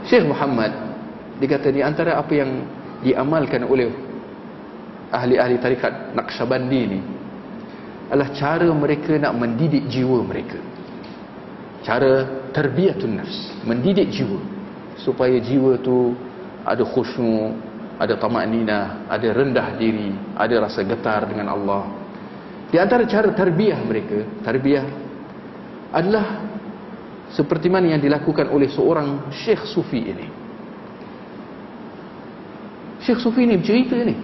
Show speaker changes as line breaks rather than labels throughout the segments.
Syekh Muhammad, dia kata di antara apa yang diamalkan oleh ahli-ahli tarikat Naqsyabandi ni adalah cara mereka nak mendidik jiwa mereka. Cara tarbiyatun nafs, mendidik jiwa supaya jiwa tu ada khusyuk, ada tamakninah, ada rendah diri, ada rasa getar dengan Allah. Di antara cara tarbiyah mereka, tarbiyah adalah seperti mana yang dilakukan oleh seorang Syekh Sufi ini. Syekh Sufi ini bercerita ni,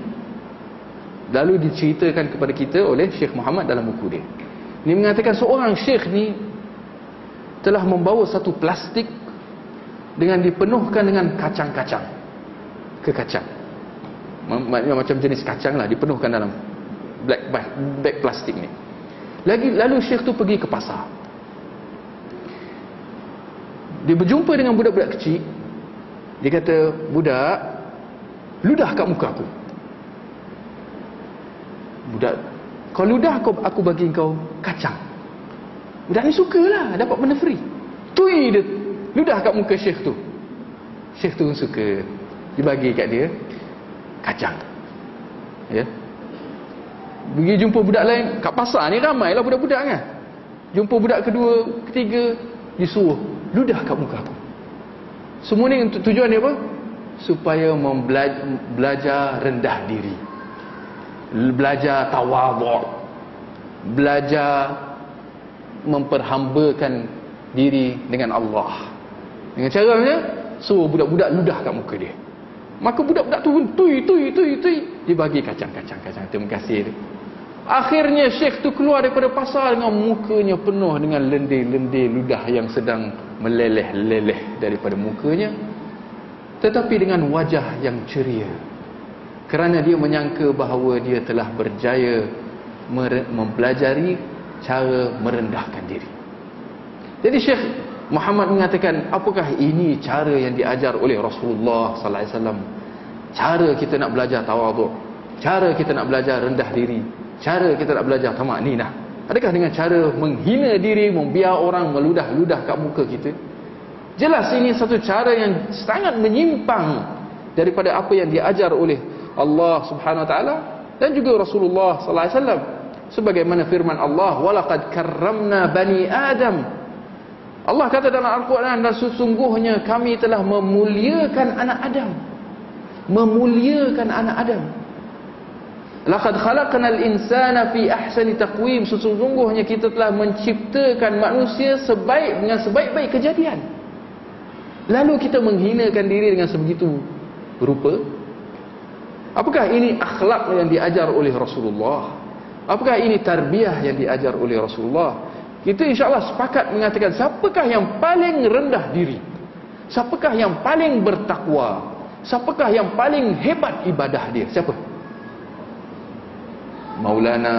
lalu diceritakan kepada kita oleh Syekh Muhammad dalam buku dia. Ini mengatakan seorang Syekh ni telah membawa satu plastik dengan dipenuhkan dengan kacang-kacang. Kekacang. Maknanya macam jenis kacang lah, dipenuhkan dalam bag plastik ni. Lalu Syekh tu pergi ke pasar. Dia berjumpa dengan budak-budak kecil. Dia kata, budak, ludah kat muka aku. Budak, kau ludah, aku bagi kau kacang. Budak ni sukalah, dapat benda free. Tui dia ludah kat muka Syekh tu. Syekh tu suka. Dia bagi kat dia kacang. Ya. Pergi jumpa budak lain kat pasar ni, ramailah budak-budak kan. Jumpa budak kedua, ketiga, disuruh ludah kat muka aku. Semua ni untuk tujuan dia apa? Supaya belajar rendah diri, belajar tawadhu', belajar memperhambakan diri dengan Allah. Dengan caranya suruh budak-budak ludah kat muka dia. Maka budak-budak tu tui, dia bagi kacang. Terima kasih. Akhirnya Syekh tu keluar daripada pasar dengan mukanya penuh dengan lendir-lendir ludah yang sedang meleleh-leleh daripada mukanya, tetapi dengan wajah yang ceria, kerana dia menyangka bahawa dia telah berjaya mempelajari cara merendahkan diri. Jadi Syekh Muhammad mengatakan, apakah ini cara yang diajar oleh Rasulullah sallallahu alaihi wasallam? Cara kita nak belajar tawaduk, cara kita nak belajar rendah diri, cara kita nak belajar tamakninah. Adakah dengan cara menghina diri, membiar orang meludah-ludah kat muka kita? Jelas ini satu cara yang sangat menyimpang daripada apa yang diajar oleh Allah Subhanahu wa taala dan juga Rasulullah sallallahu alaihi wasallam. Sebagaimana firman Allah, walaqad karramna bani Adam. Allah kata dalam Al-Quran, dan sesungguhnya kami telah memuliakan anak Adam. Memuliakan anak Adam. Laqad khalaqnal insana fi ahsani taqwim. Sesungguhnya kita telah menciptakan manusia dengan sebaik-baik kejadian. Lalu kita menghinakan diri dengan sebegitu rupa. Apakah ini akhlak yang diajar oleh Rasulullah? Apakah ini tarbiyah yang diajar oleh Rasulullah? Kita insyaAllah sepakat mengatakan, siapakah yang paling rendah diri? Siapakah yang paling bertakwa? Siapakah yang paling hebat ibadah dia? Siapa? Maulana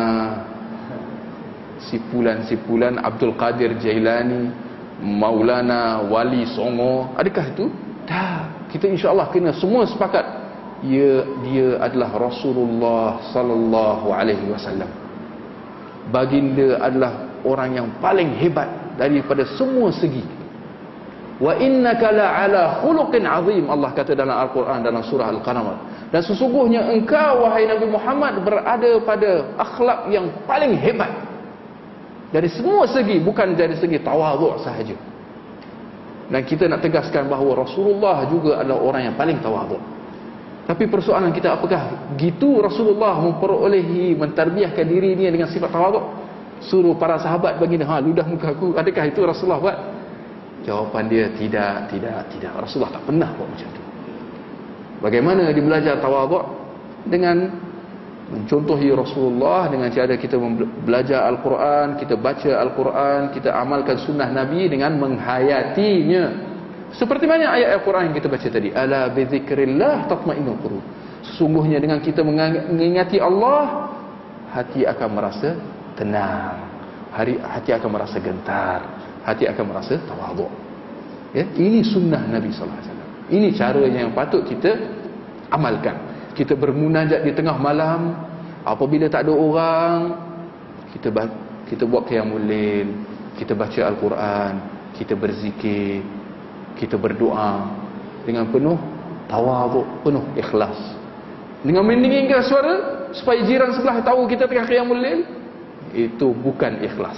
Sipulan Abdul Qadir Jailani, Maulana Wali Songo. Adakah itu? Tak. Kita insyaAllah kena semua sepakat, dia adalah Rasulullah sallallahu alaihi wasallam. Baginda adalah orang yang paling hebat daripada semua segi. Wa innaka la'ala khuluqin azim. Allah kata dalam Al-Quran, dalam surah Al-Qamar, dan sesungguhnya engkau wahai Nabi Muhammad berada pada akhlak yang paling hebat dari semua segi, bukan dari segi tawadhu' sahaja. Dan kita nak tegaskan bahawa Rasulullah juga adalah orang yang paling tawadhu'. Tapi persoalan kita, apakah gitu Rasulullah memperolehi, mentarbiahkan diri dia dengan sifat tawadhu'? Suruh para sahabat bagi dia, ludah muka aku. Adakah itu Rasulullah buat? Jawapan dia, tidak. Rasulullah tak pernah buat macam tu. Bagaimana dia belajar tawadhu'? Dengan mencontohi Rasulullah, dengan cara kita belajar Al-Quran, kita baca Al-Quran, kita amalkan sunnah Nabi dengan menghayatinya. Seperti mana ayat Al-Quran yang kita baca tadi, ala bi dzikrillah tatma'innul qulub. Sesungguhnya dengan kita mengingati Allah, hati akan merasa tenang, hati akan merasa gentar, hati akan merasa tawadhu'. Ya, ini sunnah Nabi sallallahu alaihi wasallam. Ini cara yang patut kita amalkan. Kita bermunajat di tengah malam, apabila tak ada orang, kita buat qiyamul lail, kita baca Al-Quran, kita berzikir, kita berdoa. dengan penuh tawaduk, penuh ikhlas. Dengan meninggikan suara supaya jiran sebelah tahu kita tengah qiyamul lail, itu bukan ikhlas.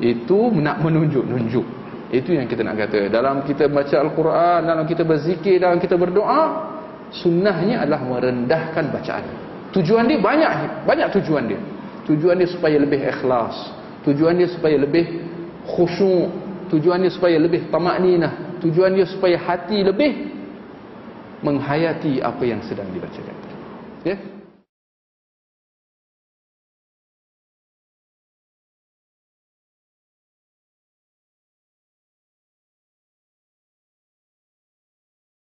Itu nak menunjuk-nunjuk. Itu yang kita nak kata. Dalam kita baca Al-Quran, dalam kita berzikir, dalam kita berdoa, sunnahnya adalah merendahkan bacaan. Tujuan dia banyak tujuan dia. Tujuan dia supaya lebih ikhlas, tujuan dia supaya lebih khusyuk, tujuan dia supaya lebih tamakninah, tujuan dia supaya hati lebih menghayati apa yang sedang dibacakan. Ya.